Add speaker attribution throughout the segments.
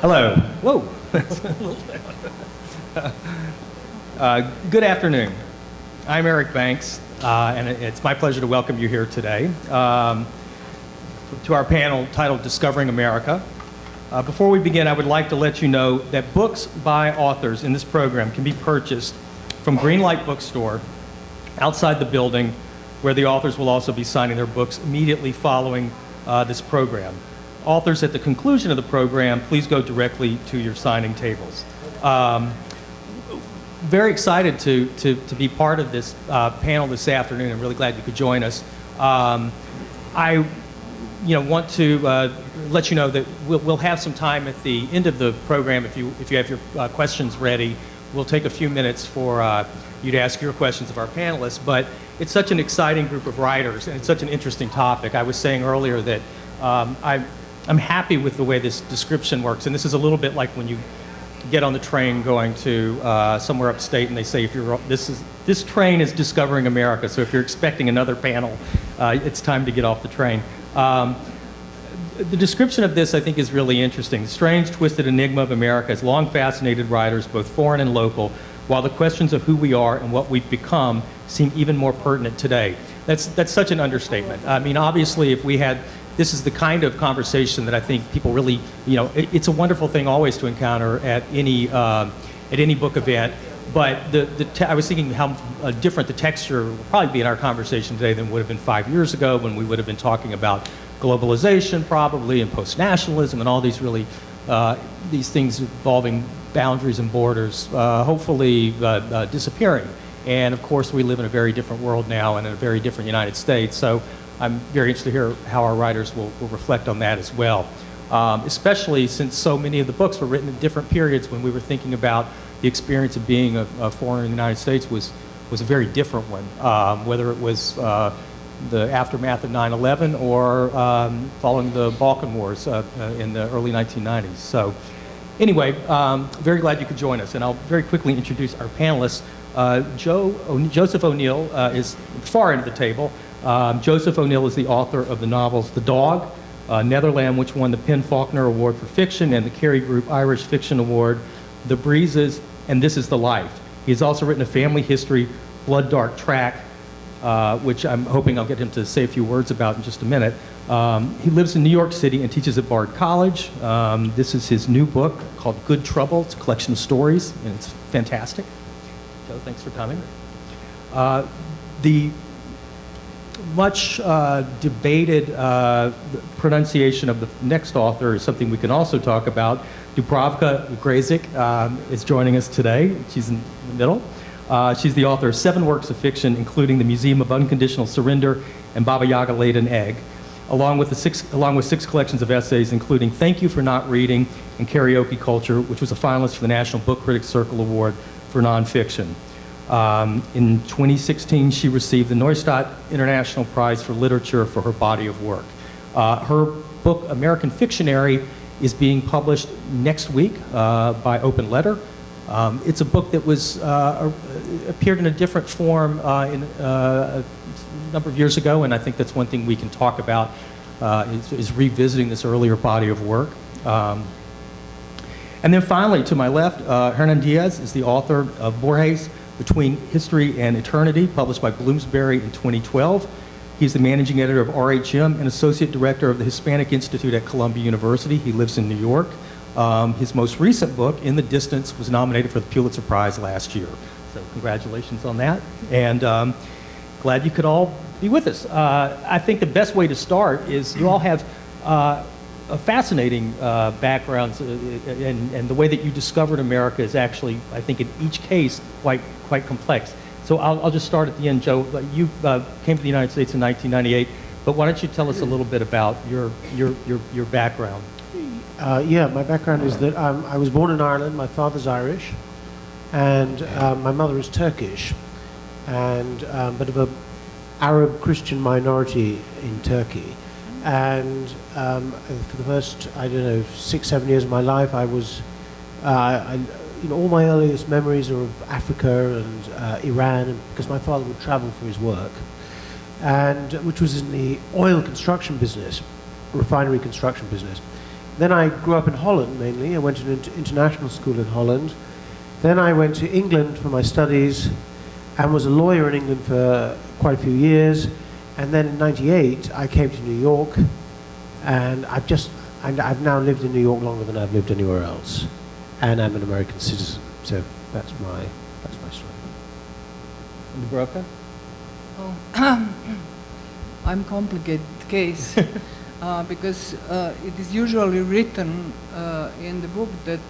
Speaker 1: Hello. Whoa. Good afternoon. I'm Eric Banks, and it's my pleasure to welcome you here today to our panel titled Discovering America. Before we begin, I would like to let you know that books by authors in this program can be purchased from Greenlight Bookstore outside the building, where the authors will also be signing their books immediately following this program. Authors at the conclusion of the program, please go directly to your signing tables. Very excited to be part of this panel this afternoon. I'm really glad you could join us. I want to let you know that we'll have some time at the end of the program. If you have your questions ready, we'll take a few minutes for you to ask your questions of our panelists. But it's such an exciting group of writers, and it's such an interesting topic. I was saying earlier that I'm happy with the way this description works, and this is a little bit like when you get on the train going to somewhere upstate, and they say this train is discovering America. So if you're expecting another panel, it's time to get off the train. The description of this, I think, is really interesting. The strange, twisted enigma of America has long fascinated writers, both foreign and local, while the questions of who we are and what we've become seem even more pertinent today. That's such an understatement. I mean, obviously, if we had, this is the kind of conversation that I think people really, it's a wonderful thing always to encounter at any book event. But I was thinking how different the texture will probably be in our conversation today than would have been 5 years ago, when we would have been talking about globalization probably, and post-nationalism, and all these really, these things involving boundaries and borders, hopefully disappearing. And of course, we live in a very different world now and in a very different United States. So I'm very interested to hear how our writers will reflect on that as well. Especially since so many of the books were written in different periods when we were thinking about the experience of being a foreigner in the United States was a very different one, whether it was the aftermath of 9/11 or following the Balkan Wars in the early 1990s. So anyway, very glad you could join us, and I'll very quickly introduce our panelists. Joseph O'Neill is far end of the table. Joseph O'Neill is the author of the novels The Dog, Netherland, which won the PEN/Faulkner Award for Fiction and the Carey Group Irish Fiction Award, The Breezes, and This Is the Life. He has also written a family history, Blood Dark Track, which I'm hoping I'll get him to say a few words about in just a minute. He lives in New York City and teaches at Bard College. This is his new book called Good Trouble. It's a collection of stories, and it's fantastic. Joe, thanks for coming. The much debated pronunciation of the next author is something we can also talk about. Dubravka Ugresic is joining us today. She's in the middle. She's the author of 7 works of fiction, including The Museum of Unconditional Surrender and Baba Yaga Laid an Egg, along with 6 collections of essays, including Thank You for Not Reading and Karaoke Culture, which was a finalist for the National Book Critics Circle Award for nonfiction. In 2016, she received the Neustadt International Prize for Literature for her body of work. Her book, American Fictionary, is being published next week by Open Letter. It's a book that was appeared in a different form a number of years ago, and I think that's one thing we can talk about is revisiting this earlier body of work. And then finally, to my left, Hernan Diaz is the author of Borges, Between History and Eternity, published by Bloomsbury in 2012. He's the managing editor of RHM and associate director of the Hispanic Institute at Columbia University. He lives in New York. His most recent book, In the Distance, was nominated for the Pulitzer Prize last year. So congratulations on that. And glad you could all be with us. I think the best way to start is you all have a fascinating backgrounds, and the way that you discovered America is actually, I think in each case, quite complex. So I'll just start at the end. Joe, you came to the United States in 1998, but why don't you tell us a little bit about your background?
Speaker 2: Yeah, my background is that I was born in Ireland. My father's Irish, and my mother is Turkish, and but of an Arab Christian minority in Turkey. And for the first, 6-7 years of my life, I was, all my earliest memories are of Africa and Iran, because my father would travel for his work, and which was in the oil construction business, refinery construction business. Then I grew up in Holland mainly. I went to an international school in Holland. Then I went to England for my studies and was a lawyer in England for quite a few years. And then in '98, I came to New York, and I've now lived in New York longer than I've lived anywhere else. And I'm an American citizen. So that's my story.
Speaker 1: Dubravka?
Speaker 3: Oh, I'm a complicated case because it is usually written in the book that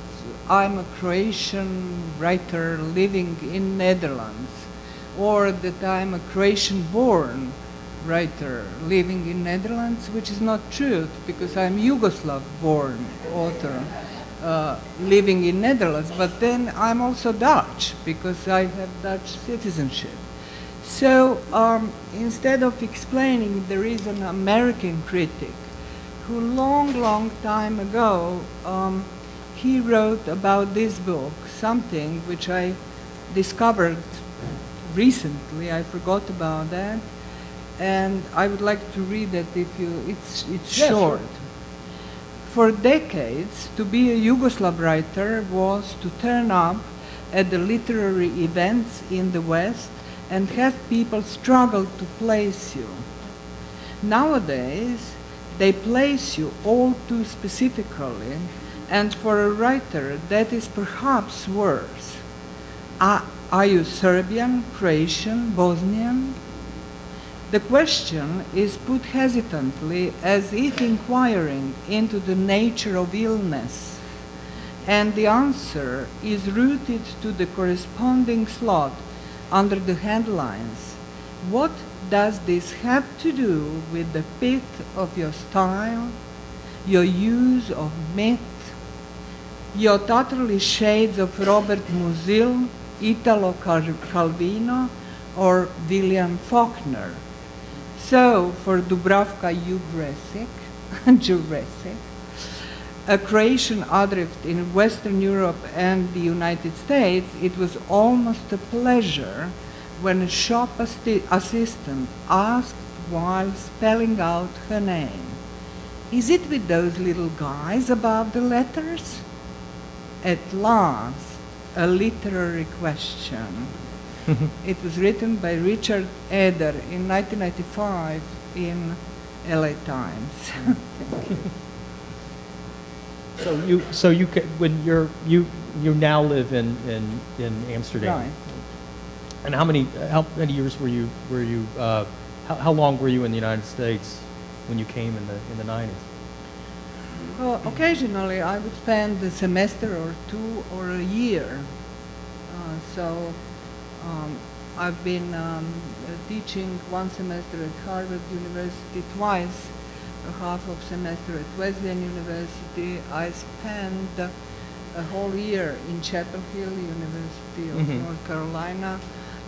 Speaker 3: I'm a Croatian writer living in Netherlands, or that I'm a Croatian-born writer living in Netherlands, which is not true because I'm Yugoslav-born author living in Netherlands, but then I'm also Dutch because I have Dutch citizenship. So instead of explaining, there is an American critic who long time ago, he wrote about this book, something which I discovered recently. I forgot about that. And I would like to read it if you, it's
Speaker 1: Yeah,
Speaker 3: short.
Speaker 1: sure.
Speaker 3: For decades, to be a Yugoslav writer was to turn up at the literary events in the West and have people struggle to place you. Nowadays, they place you all too specifically, and for a writer, that is perhaps worse. Are you Serbian, Croatian, Bosnian? The question is put hesitantly, as if inquiring into the nature of illness, and the answer is rooted to the corresponding slot under the headlines. What does this have to do with the pith of your style, your use of myth, your totally shades of Robert Musil, Italo Calvino, or William Faulkner? So, for Dubravka Ugresic, a Croatian adrift in Western Europe and the United States, it was almost a pleasure when a shop assistant asked while spelling out her name, "Is it with those little guys above the letters?" At last, a literary question. It was written by Richard Eder in 1995 in LA Times.
Speaker 1: You now live in Amsterdam.
Speaker 3: Right.
Speaker 1: And how many years how long were you in the United States when you came in the 90s?
Speaker 3: Well, occasionally I would spend a semester or two or a year. I've been teaching one semester at Harvard University, twice a half of semester at Wesleyan University. I spent a whole year in Chapel Hill University of North Carolina.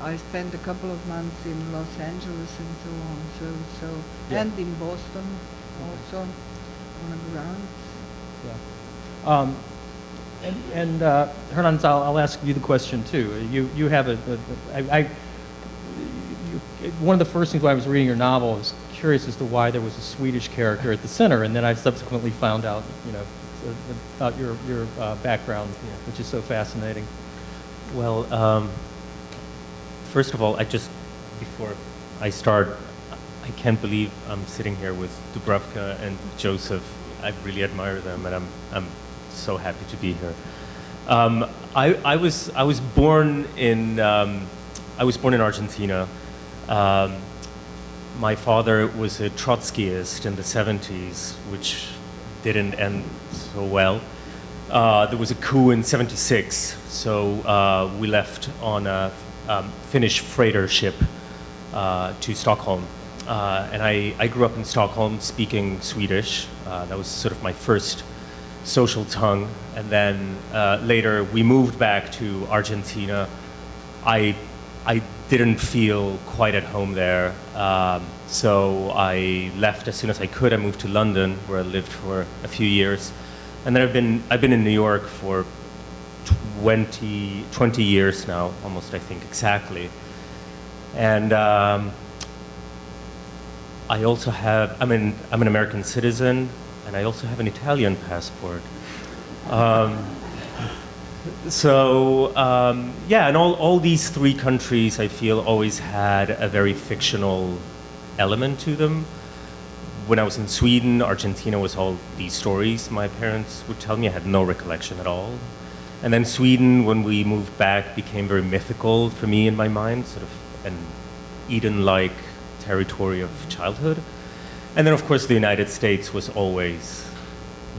Speaker 3: I spent a couple of months in Los Angeles and so on.
Speaker 1: Yeah.
Speaker 3: And in Boston also on the ground.
Speaker 1: Yeah. Hernan, I'll ask you the question too. You have one of the first things when I was reading your novel, I was curious as to why there was a Swedish character at the center, and then I subsequently found out, about your background, which is so fascinating.
Speaker 4: Well, first of all, before I start, I can't believe I'm sitting here with Dubravka and Joseph. I really admire them, and I'm so happy to be here. I was born in Argentina. My father was a Trotskyist in the 70s, which didn't end so well. There was a coup in '76, so we left on a Finnish freighter ship to Stockholm. And I grew up in Stockholm speaking Swedish. That was sort of my first social tongue. And then later we moved back to Argentina. I didn't feel quite at home there. So I left as soon as I could. I moved to London, where I lived for a few years. And then I've been in New York for 20 years now, almost, I think, exactly. And I also I'm an American citizen. and I also have an Italian passport. Yeah, and all these three countries, I feel, always had a very fictional element to them. When I was in Sweden, Argentina was all these stories my parents would tell me. I had no recollection at all. And then Sweden, when we moved back, became very mythical for me in my mind, sort of an Eden-like territory of childhood. And then, of course, the United States was always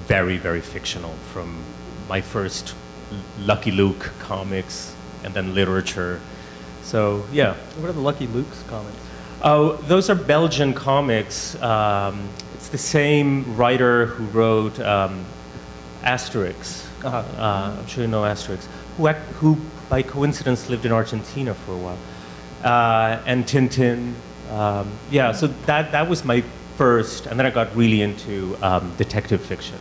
Speaker 4: very, very fictional, from my first Lucky Luke comics and then literature. So, yeah.
Speaker 1: What are the Lucky Luke's comments?
Speaker 4: Oh, those are Belgian comics. It's the same writer who wrote Asterix. I'm sure you know Asterix, who by coincidence lived in Argentina for a while. And Tintin. Yeah, so that was my first, and then I got really into detective fiction.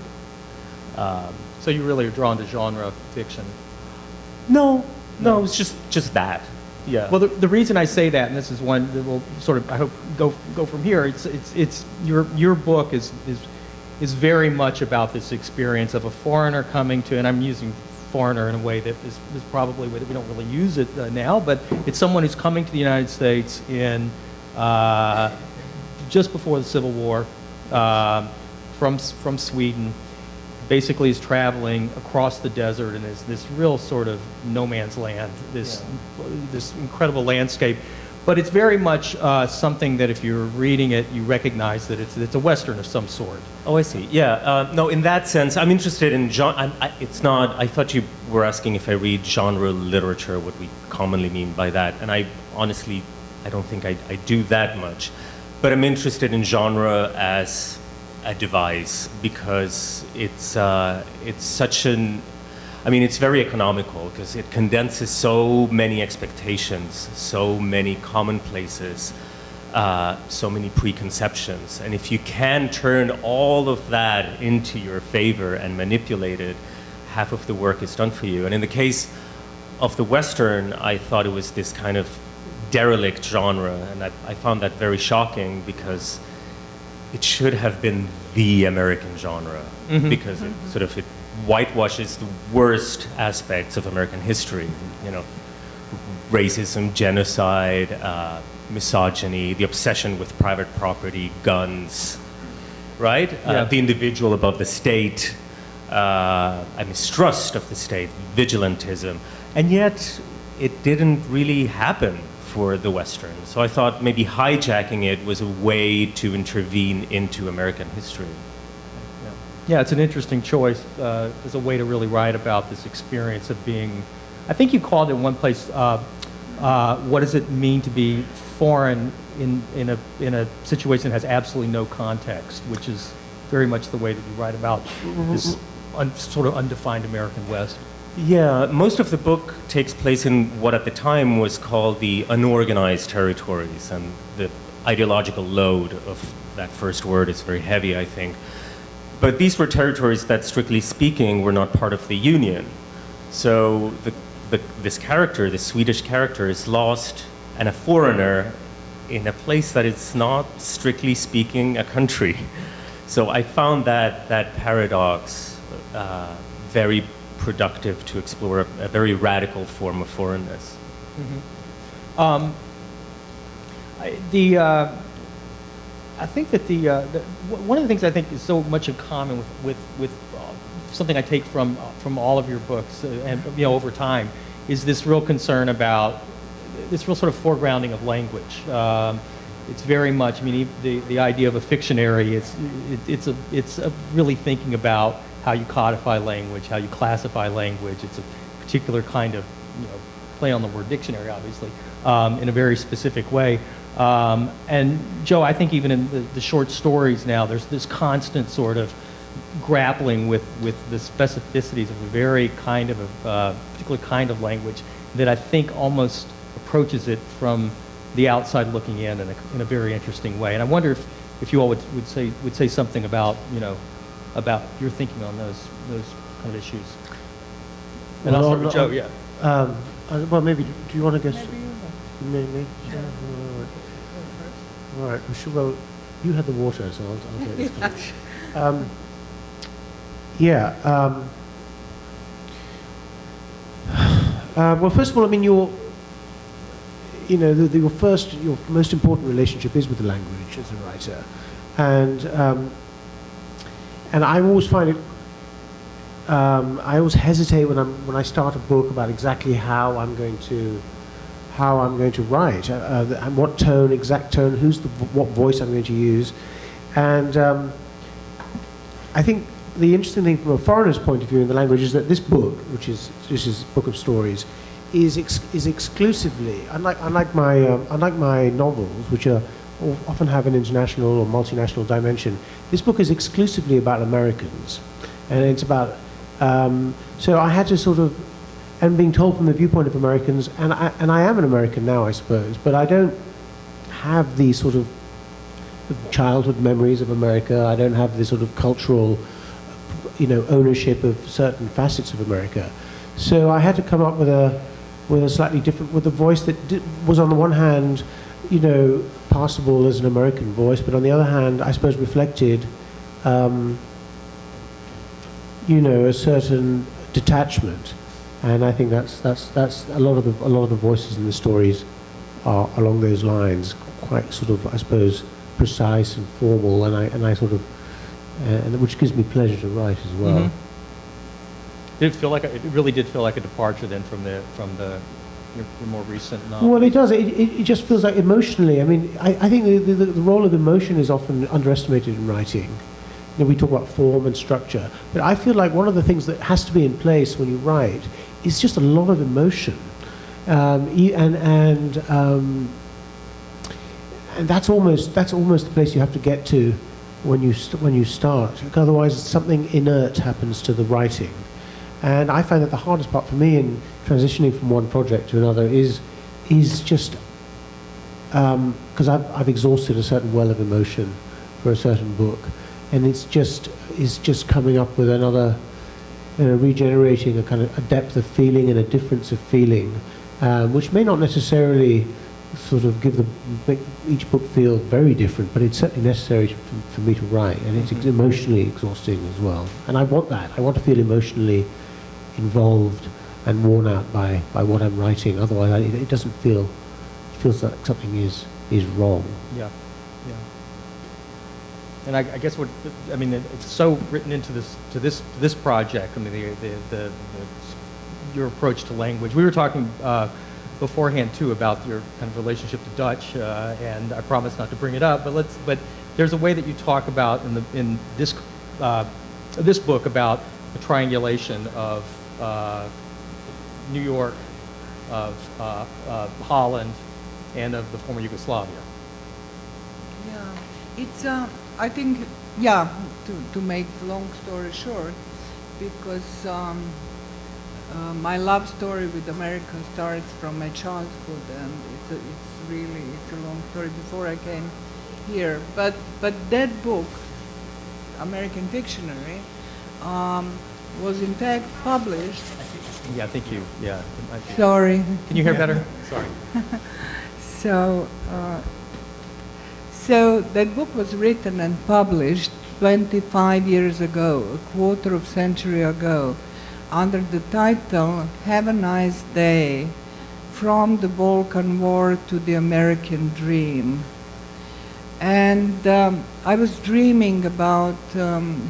Speaker 1: So you really are drawn to genre fiction?
Speaker 4: No, it was just that. Yeah.
Speaker 1: Well, the reason I say that, and this is one that will sort of, I hope, go from here. It's your book is very much about this experience of a foreigner coming to, and I'm using foreigner in a way that is probably a way that we don't really use it now, but it's someone who's coming to the United States in just before the Civil War from Sweden. Basically is traveling across the desert and is this real sort of no man's land, this incredible landscape. But it's very much something that if you're reading it, you recognize that it's a Western of some sort.
Speaker 4: Oh, I see. Yeah. No, in that sense, I'm interested in genre. It's not. I thought you were asking if I read genre literature, what we commonly mean by that. And I honestly, I don't think I do that much. But I'm interested in genre as a device because it's such an. I mean, it's very economical because it condenses so many expectations, so many commonplaces, so many preconceptions. And if you can turn all of that into your favor and manipulate it, half of the work is done for you. And in the case of the Western, I thought it was this kind of derelict genre, and I found that very shocking because it should have been the American genre, because it sort of whitewashes the worst aspects of American history, you know, racism, genocide, misogyny, the obsession with private property, guns, right?
Speaker 1: Yeah.
Speaker 4: The individual above the state, a mistrust of the state, vigilantism, and yet it didn't really happen for the Western. So I thought maybe hijacking it was a way to intervene into American history.
Speaker 1: Yeah, it's an interesting choice as a way to really write about this experience of being, I think you called it in one place, what does it mean to be foreign in a situation that has absolutely no context, which is very much the way that you write about this sort of undefined American West.
Speaker 4: Yeah, most of the book takes place in what at the time was called the unorganized territories, and the ideological load of that first word is very heavy, I think. But these were territories that, strictly speaking, were not part of the Union. So this character, this Swedish character, is lost and a foreigner in a place that is not, strictly speaking, a country. So I found that paradox very productive to explore a very radical form of foreignness.
Speaker 1: I think that one of the things I think is so much in common with something I take from all of your books and over time is this real concern about this real sort of foregrounding of language. It's very much, I mean, the idea of a fictionary. It's really thinking about how you codify language, how you classify language. It's a particular kind of play on the word dictionary, obviously, in a very specific way. And Joe, I think even in the short stories now, there's this constant sort of grappling with the specificities of a very kind of a particular kind of language that I think almost approaches it from the outside looking in a very interesting way. And I wonder if you all would say something about about your thinking on those kind of issues. And I'll start with Joe. Yeah.
Speaker 2: Well, maybe. Do you want to guess?
Speaker 3: Maybe you
Speaker 2: Maybe. Yeah. All right. Well, you had the water, so I'll take this. Yeah. Well, first of all, I mean, your most important relationship is with the language as a writer, and I always find it. I always hesitate when I start a book about exactly how I'm going to write, and what tone, exact tone, what voice I'm going to use, and I think the interesting thing from a foreigner's point of view in the language is that this book, which is a book of stories, is exclusively, unlike my novels, which often have an international or multinational dimension. This book is exclusively about Americans, and it's about. So I had to sort of, and being told from the viewpoint of Americans, and I am an American now, I suppose, but I don't have these sort of childhood memories of America. I don't have this sort of cultural, ownership of certain facets of America. So I had to come up with a slightly different, with a voice that was on the one hand, passable as an American voice, but on the other hand, I suppose reflected, a certain detachment. And I think that's a lot of the voices in the stories are along those lines, quite sort of, I suppose, precise and formal, and I sort of, and which gives me pleasure to write as well.
Speaker 1: Mm-hmm. Did it feel like it really did feel like a departure then from your more recent novel?
Speaker 2: Well, it does. It just feels like emotionally. I mean, I think the role of emotion is often underestimated in writing. We talk about form and structure, but I feel like one of the things that has to be in place when you write is just a lot of emotion, and that's almost the place you have to get to when you start. Otherwise, something inert happens to the writing, and I find that the hardest part for me in transitioning from one project to another is just because I've exhausted a certain well of emotion for a certain book. And it's just coming up with another, regenerating a kind of a depth of feeling and a difference of feeling, which may not necessarily sort of make each book feel very different, but it's certainly necessary for me to write, and it's emotionally exhausting as well. And I want that. I want to feel emotionally involved and worn out by what I'm writing. Otherwise, it doesn't feel. It feels like something is wrong.
Speaker 1: Yeah. And I guess it's so written into this project. I mean, your approach to language. We were talking beforehand too about your kind of relationship to Dutch, and I promise not to bring it up. But there's a way that you talk about in this book about the triangulation of New York, of Holland, and of the former Yugoslavia.
Speaker 3: Yeah, it's. I think, to make the long story short, because my love story with America starts from my childhood, and it's a long story before I came here. But that book, American Fictionary, was in fact published.
Speaker 1: Yeah, thank you. Yeah.
Speaker 3: Sorry.
Speaker 1: Can you hear better? Sorry.
Speaker 3: So that book was written and published 25 years ago, a quarter of a century ago, under the title Have a Nice Day, From the Balkan War to the American Dream. And I was dreaming about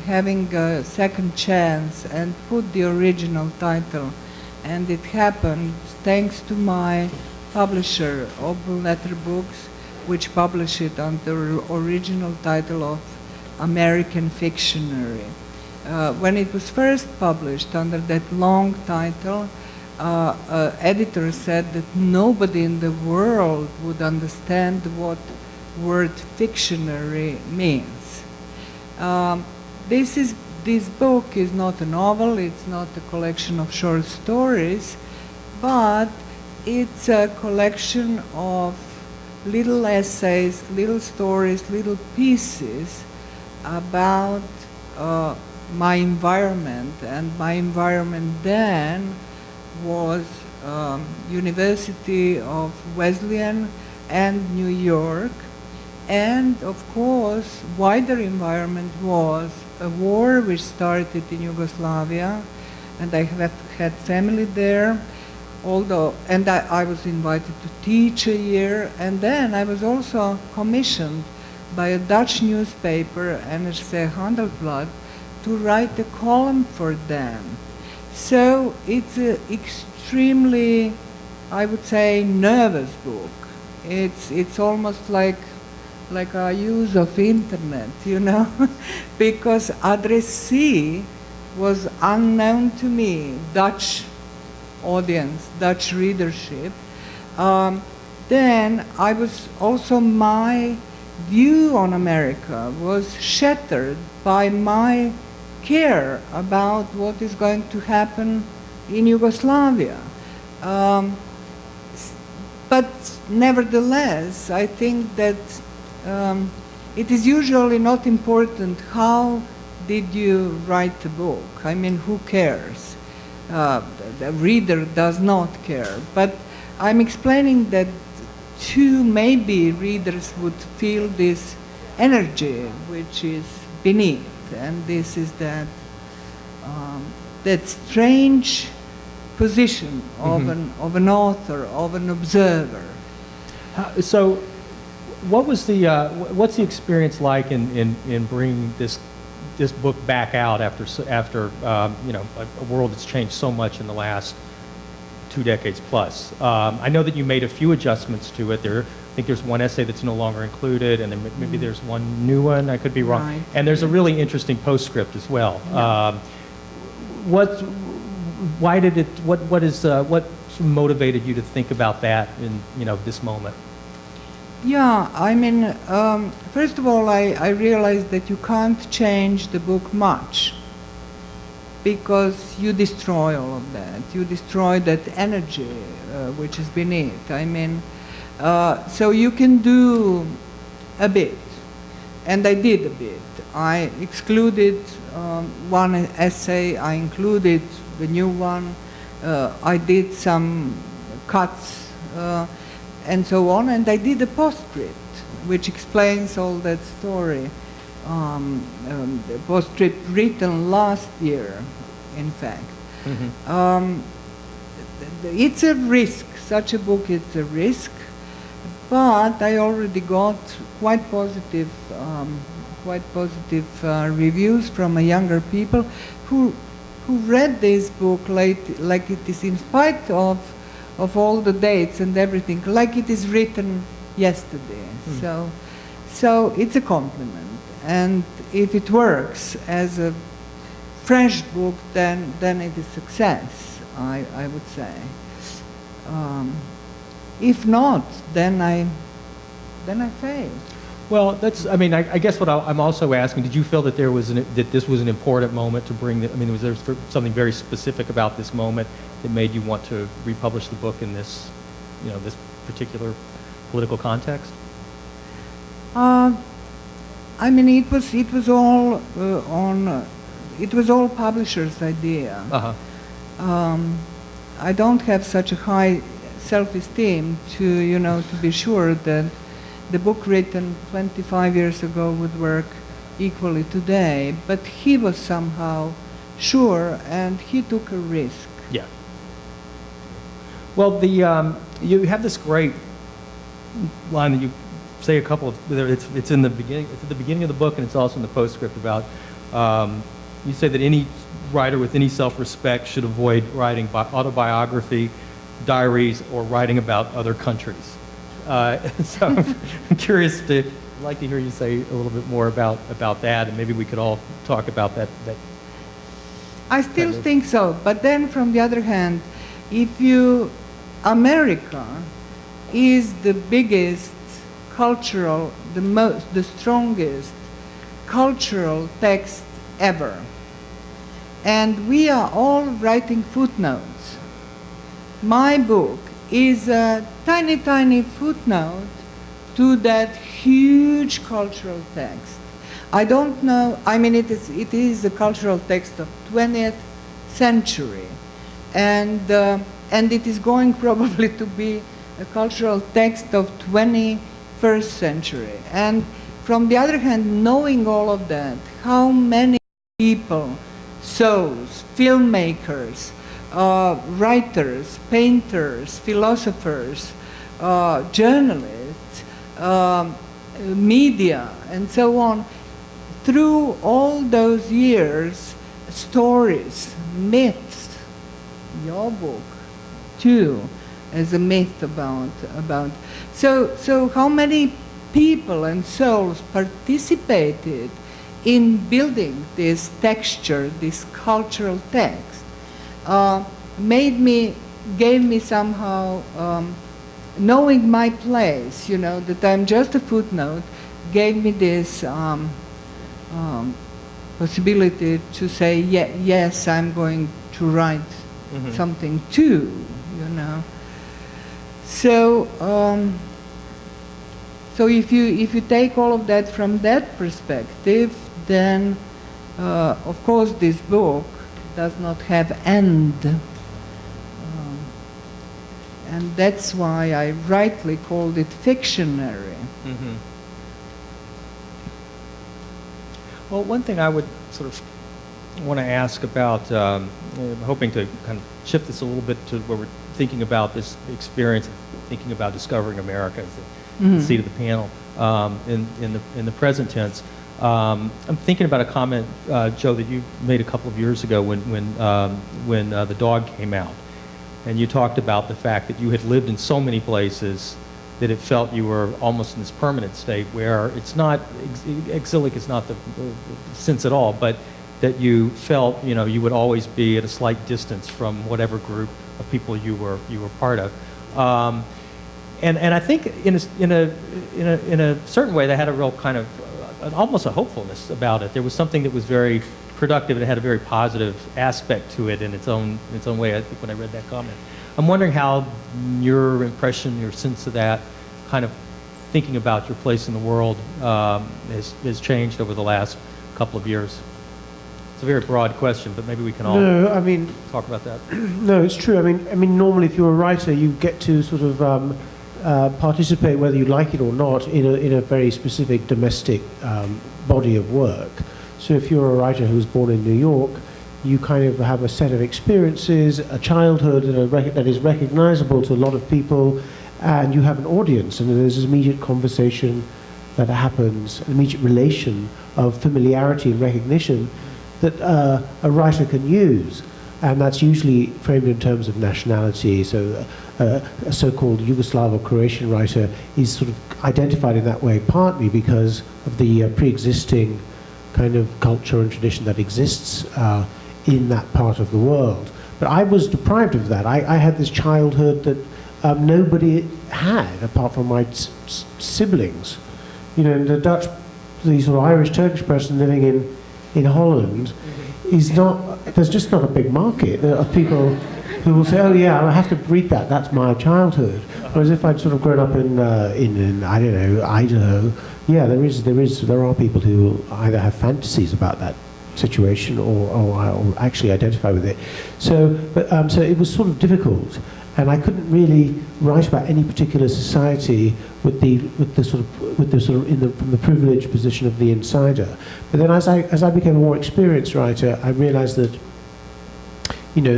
Speaker 3: having a second chance and put the original title. And it happened thanks to my publisher, Opal Letter Books, which published it under the original title of American Fictionary. When it was first published under that long title, editor said that nobody in the world would understand what word Fictionary means. This book is not a novel, it's not a collection of short stories, but it's a collection of little essays, little stories, little pieces about my environment. And my environment then was University of Wesleyan and New York. And of course, wider environment was a war which started in Yugoslavia, and I have had family there. And I was invited to teach a year, and then I was also commissioned by a Dutch newspaper, NRC Handelsblad, to write a column for them. So it's an extremely, I would say, nervous book. It's almost like a use of internet, you know, because addressee was unknown to me, Dutch audience, Dutch readership. Then I was also, my view on America was shattered by my care about what is going to happen in Yugoslavia. But nevertheless, I think that it is usually not important how did you write a book. I mean, who cares? The reader does not care. But I'm explaining that too, maybe readers would feel this energy which is beneath, and this is that strange position of an author, of an observer.
Speaker 1: So, what's the experience like in bringing this book back out after you know, a world that's changed so much in the last 2 decades plus? I know that you made a few adjustments to it. I think there's one essay that's no longer included, and then maybe there's one new one. I could be wrong.
Speaker 3: Right.
Speaker 1: And there's a really interesting postscript as well.
Speaker 3: Yeah.
Speaker 1: What motivated you to think about that in, you know, this moment?
Speaker 3: Yeah, I mean, first of all, I realized that you can't change the book much, because you destroy all of that. You destroy that energy which is beneath. I mean, so you can do a bit, and I did a bit. I excluded one essay, I included the new one, I did some cuts, and so on, and I did a postscript which explains all that story. The postscript written last year, in fact. It's a risk. Such a book is a risk, but I already got quite positive reviews from younger people who read this book like it is, in spite of all the dates and everything, like it is written yesterday. So it's a compliment. And if it works as a fresh book, then it is success, I would say. If not, then I failed.
Speaker 1: Well, that's, I mean, I guess what I'm also asking, did you feel that that this was an important moment to bring I mean, was there something very specific about this moment that made you want to republish the book in this, you know, this particular political context?
Speaker 3: I mean, it was all it was all publisher's idea. I don't have such a high self-esteem to be sure that the book written 25 years ago would work equally today. But he was somehow sure, and he took a risk.
Speaker 1: Yeah. Well, you have this great line that you say a couple of. It's in the beginning. It's at the beginning of the book, and it's also in the postscript about. You say that any writer with any self-respect should avoid writing autobiography, diaries, or writing about other countries. So I'm curious I'd like to hear you say a little bit more about that, and maybe we could all talk about that.
Speaker 3: I still think so, but then from the other hand, America is the biggest cultural, the strongest cultural text ever. And we are all writing footnotes. My book is a tiny, tiny footnote to that huge cultural text. I don't know, I mean, it is a cultural text of 20th century. And it is going probably to be a cultural text of 21st century. And from the other hand, knowing all of that, how many people, souls, filmmakers, writers, painters, philosophers, journalists, media, and so on. Through all those years, stories, myths, your book too, as a myth about. So how many people and souls participated in building this texture, this cultural text, gave me somehow, knowing my place, that I'm just a footnote, gave me this possibility to say, yes, I'm going to write something too, So, so if you take all of that from that perspective, then of course this book does not have end. And that's why I rightly called it fictionary.
Speaker 1: Mm-hmm. Well, one thing I would sort of want to ask about, hoping to kind of shift this a little bit to where we're thinking about this experience, thinking about discovering America as the seat of the panel in the present tense. I'm thinking about a comment, Joe, that you made a couple of years ago when The Dog came out, and you talked about the fact that you had lived in so many places that it felt you were almost in this permanent state where it's not, exilic is not the sense at all, but that you felt, you would always be at a slight distance from whatever group of people you were part of. And I think in a certain way that had a real kind of, almost a hopefulness about it. There was something that was very productive and it had a very positive aspect to it in its own way, I think, when I read that comment. I'm wondering how your impression, your sense of that, kind of thinking about your place in the world has changed over the last couple of years. It's a very broad question, but maybe we can all talk about that.
Speaker 2: No, it's true. I mean, normally if you're a writer, you get to sort of participate, whether you like it or not, in a very specific domestic body of work. So if you're a writer who's born in New York, you kind of have a set of experiences, a childhood that is recognizable to a lot of people, and you have an audience, and there's this immediate conversation that happens, an immediate relation of familiarity and recognition that a writer can use. And that's usually framed in terms of nationality. So a so-called Yugoslav or Croatian writer is sort of identified in that way partly because of the pre-existing kind of culture and tradition that exists in that part of the world. But I was deprived of that. I had this childhood that nobody had apart from my siblings. The Dutch, the sort of Irish-Turkish person living in Holland is not, there's just not a big market of people who will say, oh yeah, I have to read that, that's my childhood. Whereas if I'd sort of grown up in I don't know, Idaho, yeah, there are people who either have fantasies about that situation or actually identify with it. So it was sort of difficult, and I couldn't really write about any particular society from the privileged position of the insider. But then as I became a more experienced writer, I realized that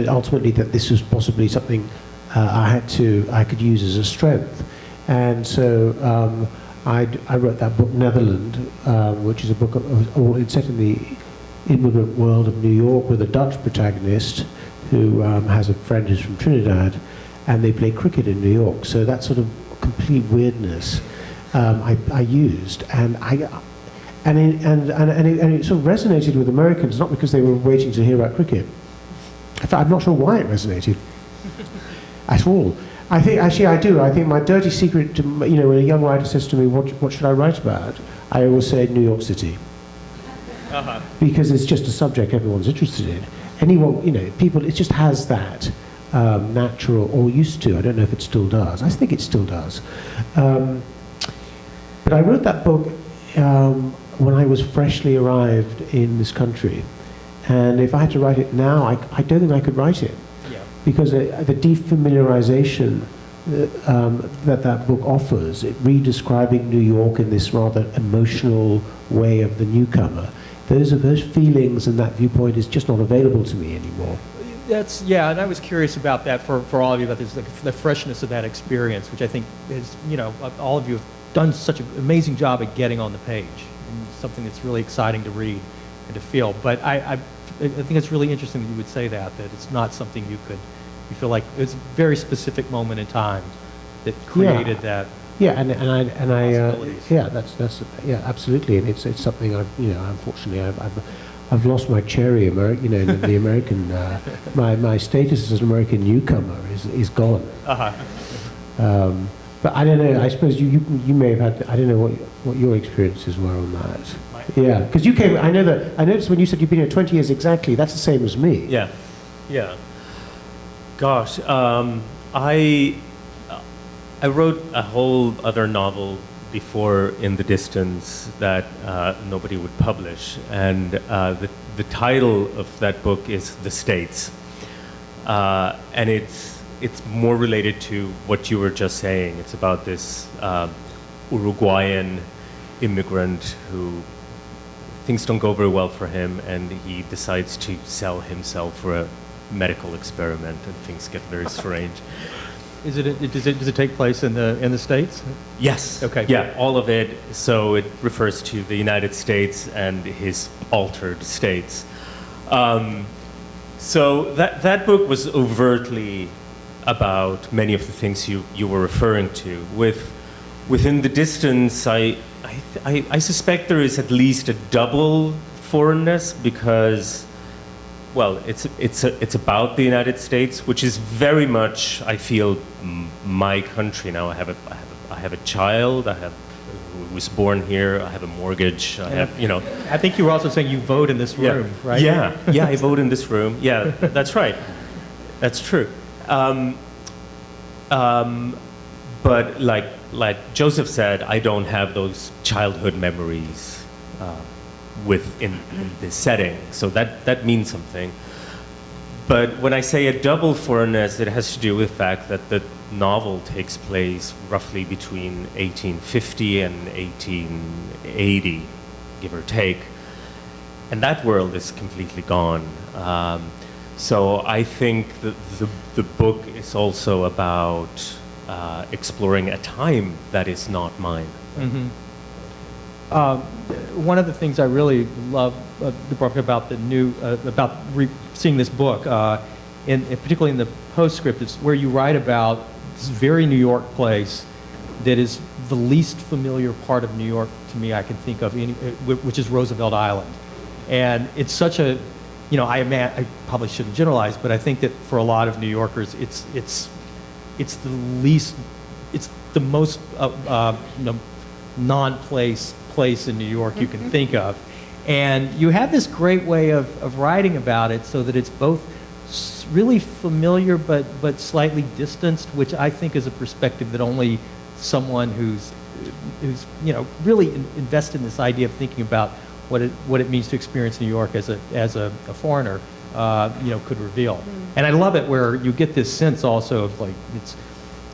Speaker 2: ultimately that this was possibly something I could use as a strength. And so I wrote that book Netherland, which is a book set in the immigrant world of New York with a Dutch protagonist who has a friend who's from Trinidad, and they play cricket in New York. So that sort of complete weirdness I used, and it sort of resonated with Americans, not because they were waiting to hear about cricket. In fact, I'm not sure why it resonated at all. I think, actually I do. I think my dirty secret, when a young writer says to me, what should I write about? I always say New York City. Because it's just a subject everyone's interested in. Anyone, people, it just has that natural, or used to, I don't know if it still does. I think it still does. But I wrote that book when I was freshly arrived in this country. And if I had to write it now, I don't think I could write it. Yeah. Because the defamiliarization that book offers, it redescribing New York in this rather emotional way of the newcomer, those feelings and that viewpoint is just not available to me anymore.
Speaker 1: Yeah, and I was curious about that for all of you, about this, the freshness of that experience, which I think is, all of you have done such an amazing job at getting on the page, and something that's really exciting to read and to feel. But I think it's really interesting that you would say that it's not something you feel like it's a very specific moment in time that created that.
Speaker 2: Yeah, and I
Speaker 1: possibilities.
Speaker 2: that's absolutely, and it's something unfortunately I've lost my cherry, the American my status as an American newcomer is gone. But I don't know. I suppose you may have had. I don't know what your experiences were on that. Yeah, because you came. I noticed when you said you've been here 20 years exactly. That's the same as me.
Speaker 4: Yeah. Gosh, I wrote a whole other novel before In the Distance that nobody would publish, and the title of that book is The States, and it's more related to what you were just saying. It's about this Uruguayan immigrant who things don't go very well for him, and he decides to sell himself for a medical experiment, and things get very strange.
Speaker 1: Does it take place in the States?
Speaker 4: Yes.
Speaker 1: Okay.
Speaker 4: Yeah, all of it. So it refers to the United States and his altered states. So that book was overtly about many of the things you were referring to. Within the Distance, I suspect there is at least a double foreignness, because, well, it's about the United States, which is very much, I feel, my country now. I have a child. Who was born here. I have a mortgage.
Speaker 1: I think you were also saying you vote in this room, right?
Speaker 4: Yeah, I vote in this room. Yeah, that's right. That's true. But like Joseph said, I don't have those childhood memories in this setting, so that means something. But when I say a double foreignness, it has to do with the fact that the novel takes place roughly between 1850 and 1880, give or take, and that world is completely gone. So I think that the book is also about exploring a time that is not mine.
Speaker 1: Mm-hmm. One of the things I really love, Dubravka, about seeing this book, particularly in the postscript, is where you write about this very New York place that is the least familiar part of New York to me I can think of, which is Roosevelt Island. And it's such a, I probably shouldn't generalize, but I think that for a lot of New Yorkers, it's the most non-place in New York you can think of. And you have this great way of writing about it so that it's both really familiar but slightly distanced, which I think is a perspective that only someone who's really invested in this idea of thinking about what it means to experience New York as a foreigner could reveal. And I love it where you get this sense also of like it's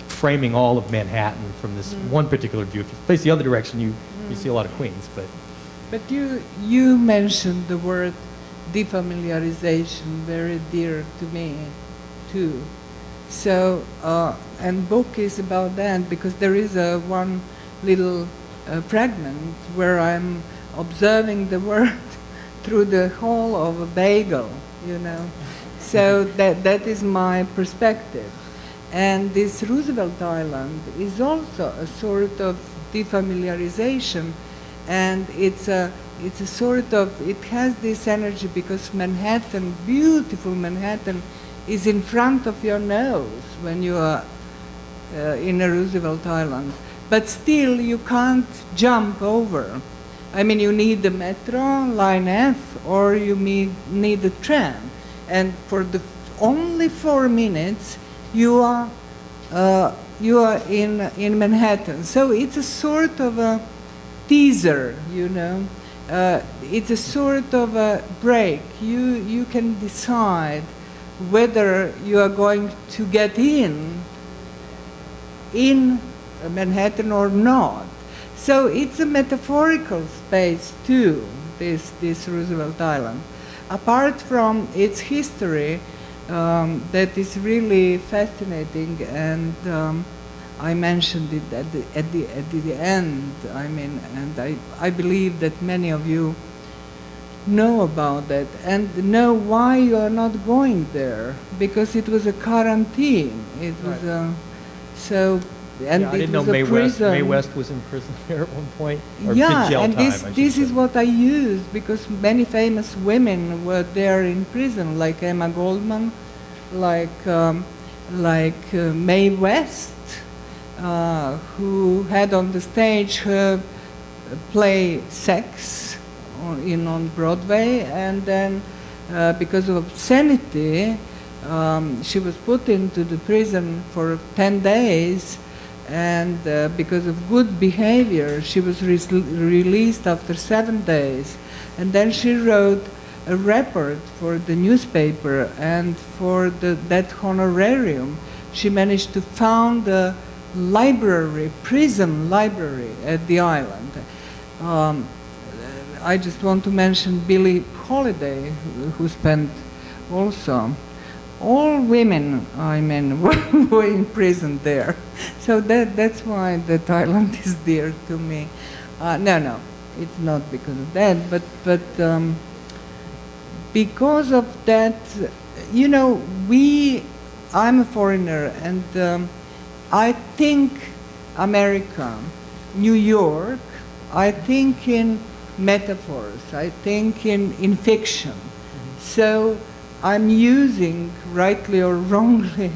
Speaker 1: framing all of Manhattan from this one particular view. If you face the other direction, you see a lot of Queens.
Speaker 3: But you mentioned the word defamiliarization, very dear to me too. So and book is about that, because there is one little fragment where I'm observing the world through the hole of a bagel, So that is my perspective. And this Roosevelt Island is also a sort of defamiliarization, and it has this energy because Manhattan, beautiful Manhattan, is in front of your nose when you are in a Roosevelt Island. But still, you can't jump over. I mean, you need the metro, line F, or you need the tram. And for the only 4 minutes, you are in Manhattan. So it's a sort of a teaser, it's a sort of a break. You can decide whether you are going to get in Manhattan or not. So it's a metaphorical space too, this Roosevelt Island. Apart from its history, that is really fascinating, and I mentioned it at the end. I mean, and I believe that many of you know about that and know why you are not going there, because it was a quarantine. It was so. And
Speaker 1: yeah, I
Speaker 3: it
Speaker 1: didn't know
Speaker 3: was a
Speaker 1: Mae
Speaker 3: prison.
Speaker 1: West was in prison there at one point. Or
Speaker 3: Yeah,
Speaker 1: did jail
Speaker 3: and
Speaker 1: time, I
Speaker 3: this
Speaker 1: should
Speaker 3: is
Speaker 1: say.
Speaker 3: what I used, because many famous women were there in prison, like Emma Goldman, like Mae West, who had on the stage her play Sex on Broadway, and then because of obscenity, she was put into the prison for 10 days. And because of good behavior, she was released after 7 days. And then she wrote a report for the newspaper, and for that honorarium, she managed to found a library, prison library at the island. I just want to mention Billie Holiday, who spent also. All women, I mean, were in prison there. So that's why that island is dear to me. No, it's not because of that, but because of that, you know, I'm a foreigner, and I think America, New York, I think in metaphors, I think in fiction. So I'm using, rightly or wrongly,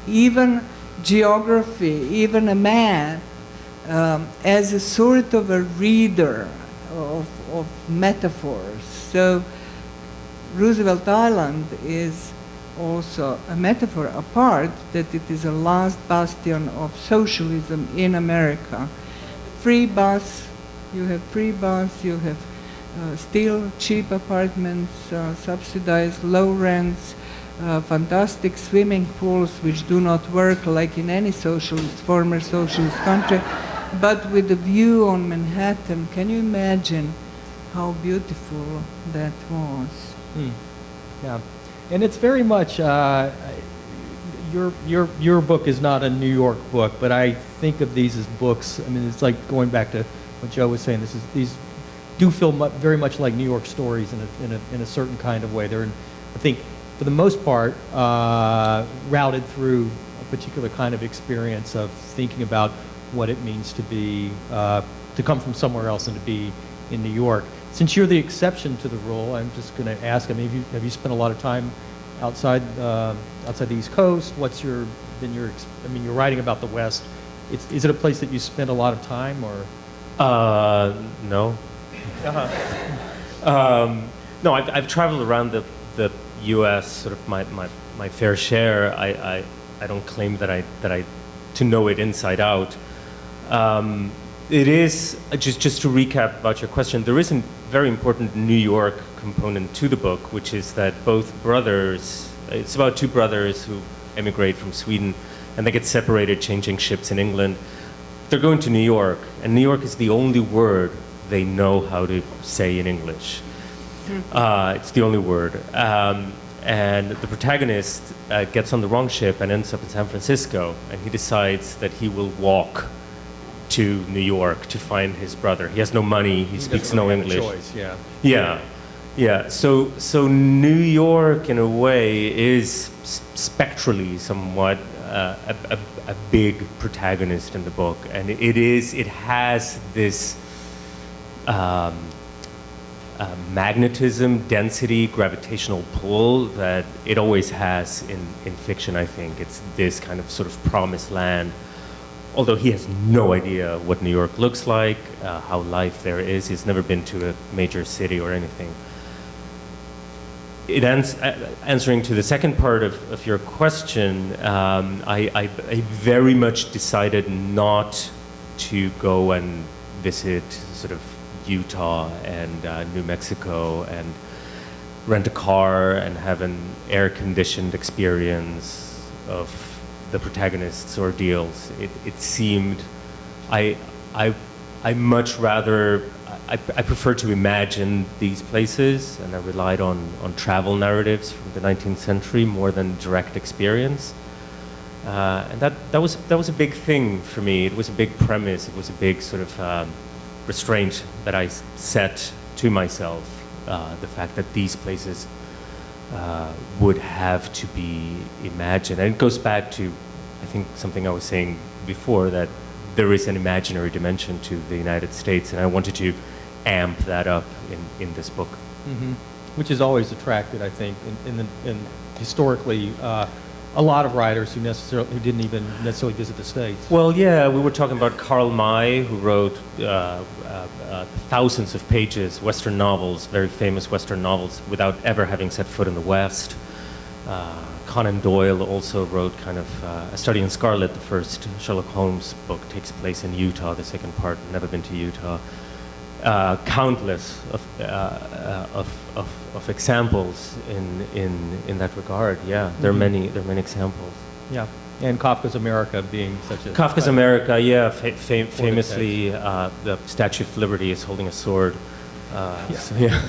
Speaker 3: even geography, even a map, as a sort of a reader of metaphors. So Roosevelt Island is also a metaphor, apart that it is a last bastion of socialism in America. Free bus, you have free bus, you have still cheap apartments, subsidized low rents, fantastic swimming pools which do not work like in any former socialist country, but with a view on Manhattan. Can you imagine how beautiful that was?
Speaker 1: Yeah, and it's very much your book is not a New York book, but I think of these as books. I mean, it's like going back to what Joe was saying. These do feel very much like New York stories in a certain kind of way. They're, I think, for the most part, routed through a particular kind of experience of thinking about what it means to be to come from somewhere else and to be in New York. Since you're the exception to the rule, I'm just going to ask. I mean, have you spent a lot of time outside the East Coast? What's your I mean, you're writing about the West. Is it a place that you spend a lot of time, or?
Speaker 4: No. No, I've traveled around the U.S. sort of my fair share. I don't claim that I to know it inside out. It is just to recap about your question. There is a very important New York component to the book, which is that both brothers. It's about two brothers who emigrate from Sweden, and they get separated, changing ships in England. They're going to New York, and New York is the only word they know how to say in English. It's the only word. And the protagonist gets on the wrong ship and ends up in San Francisco, and he decides that he will walk to New York to find his brother. He has no money, he speaks no English.
Speaker 1: Choice, yeah.
Speaker 4: Yeah. So New York, in a way, is spectrally somewhat a big protagonist in the book, and it has this magnetism, density, gravitational pull that it always has in fiction. I think it's this kind of sort of promised land. Although he has no idea what New York looks like, how life there is, he's never been to a major city or anything. Answering to the second part of your question, I very much decided not to go and visit sort of Utah and New Mexico and rent a car and have an air-conditioned experience of the protagonist's ordeals. It seemed I much rather I prefer to imagine these places, and I relied on travel narratives from the 19th century more than direct experience. And that was a big thing for me. It was a big premise. It was a big sort of restraint that I set to myself. The fact that these places would have to be imagined. And it goes back to, I think, something I was saying before, that there is an imaginary dimension to the United States, and I wanted to amp that up in this book.
Speaker 1: Mm-hmm. Which has always attracted, I think, in historically, a lot of writers who didn't even necessarily visit the States.
Speaker 4: Well, yeah, we were talking about Karl May, who wrote thousands of pages, Western novels, very famous Western novels, without ever having set foot in the West. Conan Doyle also wrote kind of A Study in Scarlet. The first Sherlock Holmes book takes place in Utah. The second part, never been to Utah. Countless of examples in that regard. Yeah, there are many examples.
Speaker 1: Yeah, and Kafka's America being such a...
Speaker 4: Kafka's America, yeah, famously, the Statue of Liberty is holding a sword. So yeah,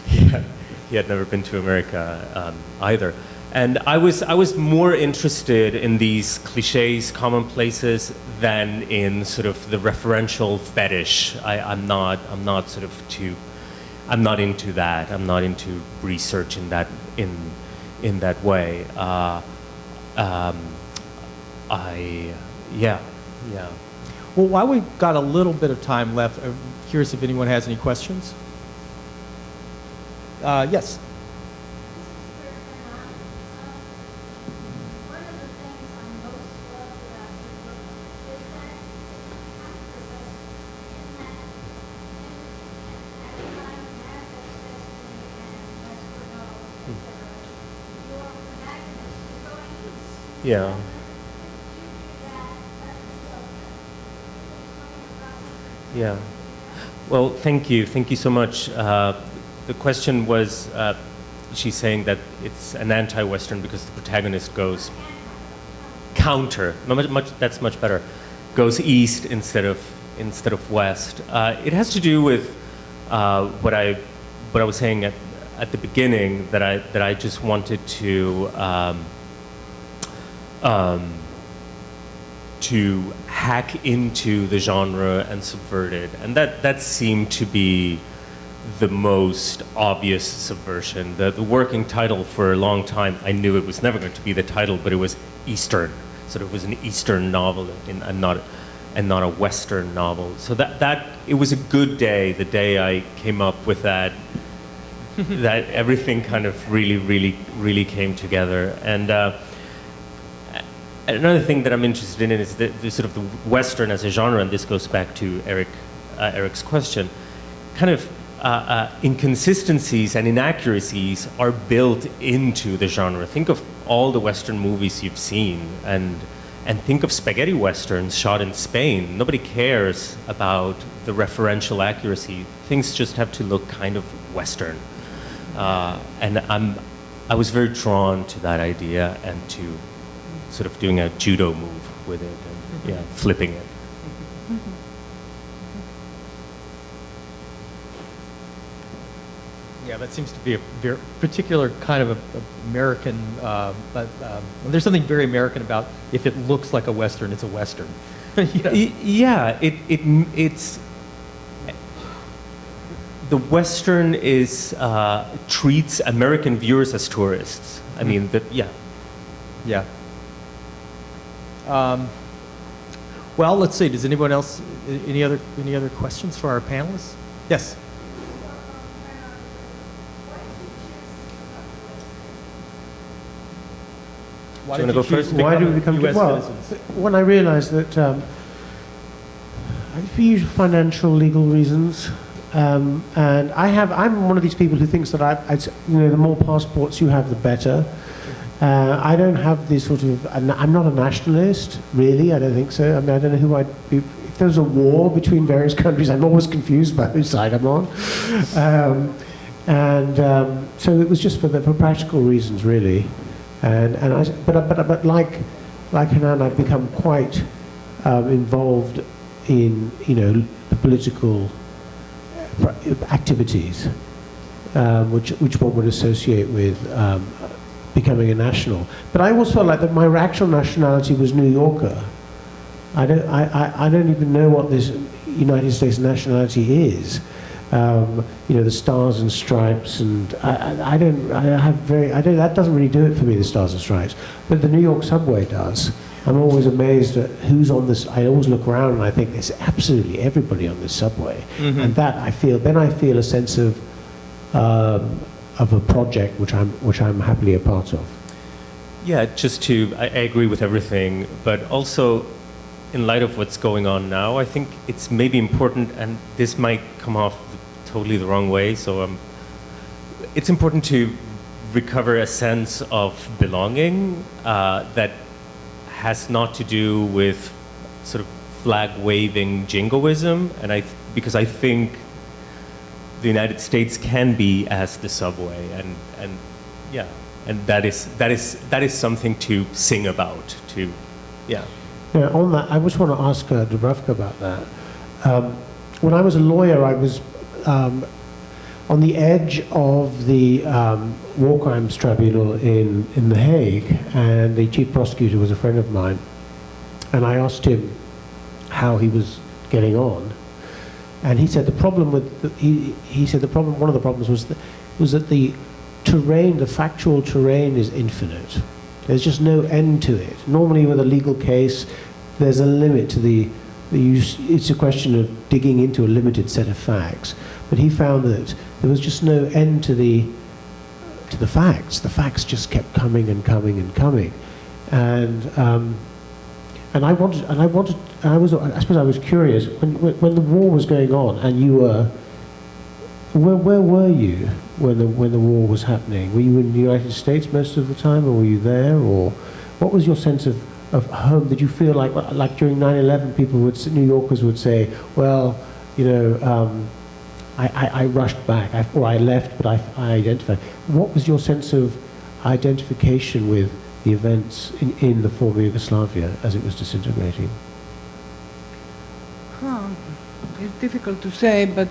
Speaker 4: he had never been to America either. And I was more interested in these cliches, commonplaces, than in sort of the referential fetish. I'm not into that. I'm not into research in that way. Yeah.
Speaker 1: Well, while we've got a little bit of time left, I'm curious if anyone has any questions. Yes.
Speaker 4: Yeah. Yeah. Well, thank you so much. The question was, she's saying that it's an anti-Western because the protagonist goes counter. That's much better. Goes east instead of west. It has to do with what I was saying at the beginning, that I just wanted to hack into the genre and subvert it, and that seemed to be the most obvious subversion. The working title for a long time, I knew it was never going to be the title, but it was Eastern. So it was an Eastern novel and not a Western novel. So that it was a good day, the day I came up with that. That everything kind of really came together. And another thing that I'm interested in is the sort of the Western as a genre, and this goes back to Eric's question. Kind of inconsistencies and inaccuracies are built into the genre. Think of all the Western movies you've seen, and think of spaghetti westerns shot in Spain. Nobody cares about the referential accuracy. Things just have to look kind of Western. And I was very drawn to that idea and to sort of doing a judo move with it and flipping it.
Speaker 1: Yeah, that seems to be a very particular kind of American, but there's something very American about if it looks like a Western, it's a Western. You know?
Speaker 4: Yeah, it's the Western treats American viewers as tourists. I mean,
Speaker 1: Yeah. Well, let's see. Does anyone else any other questions for our panelists? Yes. Why
Speaker 4: Do you wanna go first?
Speaker 2: Why do we become
Speaker 1: US
Speaker 2: well?
Speaker 1: citizens?
Speaker 2: When I realised that, for usual financial, legal reasons, and I'm one of these people who thinks that the more passports you have, the better. I don't have this sort of. I'm not a nationalist, really. I don't think so. I mean, I don't know who I'd be. If there was a war between various countries, I'm always confused by whose side I'm on. So it was just for practical reasons, really. But like Hernan, I've become quite involved in the political activities, which one would associate with becoming a national. But I always felt like that my actual nationality was New Yorker. I don't even know what this United States nationality is. The stars and stripes, and that doesn't really do it for me, the stars and stripes. But the New York subway does. I'm always amazed at who's on this. I always look around and I think there's absolutely everybody on this subway.
Speaker 1: Mm-hmm.
Speaker 2: And that I feel a sense of a project which I'm happily a part of.
Speaker 4: Yeah, I agree with everything, but also in light of what's going on now, I think it's maybe important, and this might come off totally the wrong way, so it's important to recover a sense of belonging that has not to do with sort of flag-waving jingoism, and because I think the United States can be as the subway, and that is something to sing about.
Speaker 2: Yeah, on that, I just want to ask Dubravka about that. When I was a lawyer, I was on the edge of the war crimes tribunal in The Hague, and the chief prosecutor was a friend of mine, and I asked him how he was getting on, and he said the problem with one of the problems was that the terrain, the factual terrain, is infinite. There's just no end to it. Normally, with a legal case, there's a limit to the use. It's a question of digging into a limited set of facts. But he found that there was just no end to the facts. The facts just kept coming and coming and coming, and I suppose I was curious when the war was going on, and you were. Where were you when the war was happening? Were you in the United States most of the time, or were you there, or what was your sense of home? Did you feel like during 9/11, New Yorkers would say, well, I rushed back, or I left, but I identified. What was your sense of identification with the events in the former Yugoslavia as it was disintegrating?
Speaker 3: It's difficult to say, but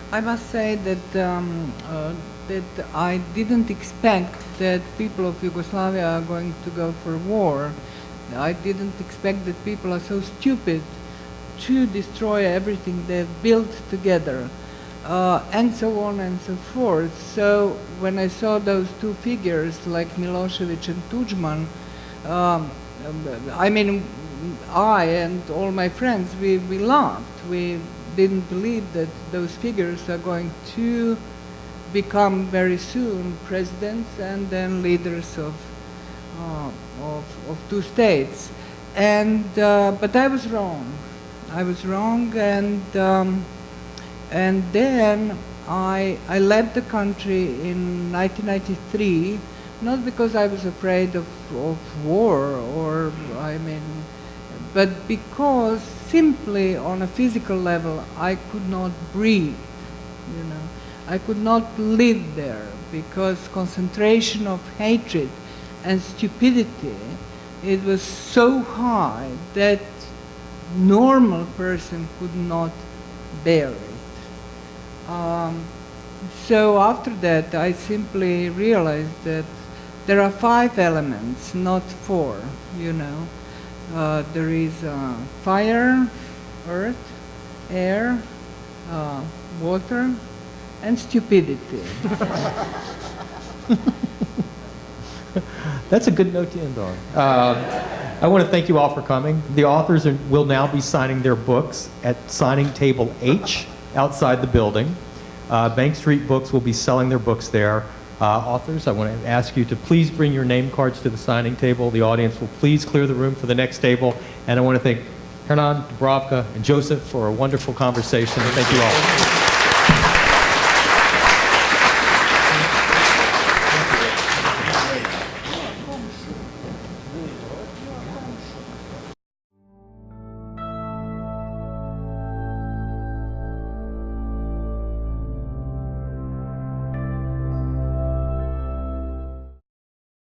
Speaker 3: I must say that I didn't expect that people of Yugoslavia are going to go for war. I didn't expect that people are so stupid to destroy everything they've built together, and so on and so forth. So when I saw those two figures like Milosevic and Tudjman, I and all my friends, we laughed. We didn't believe that those figures are going to become very soon presidents and then leaders of two states. And but I was wrong. And then I left the country in 1993, not because I was afraid of war, but because simply on a physical level I could not breathe. I could not live there because concentration of hatred and stupidity, it was so high that normal person could not bear it. So after that, I simply realized that there are 5 elements, not 4, There is fire, earth, air, water, and stupidity.
Speaker 1: That's a good note to end on. I want to thank you all for coming. The authors will now be signing their books at signing table H outside the building. Bank Street Books will be selling their books there. Authors, I want to ask you to please bring your name cards to the signing table. The audience will please clear the room for the next table. And I want to thank Hernan, Dubravka, and Joseph for a wonderful conversation. Thank you all.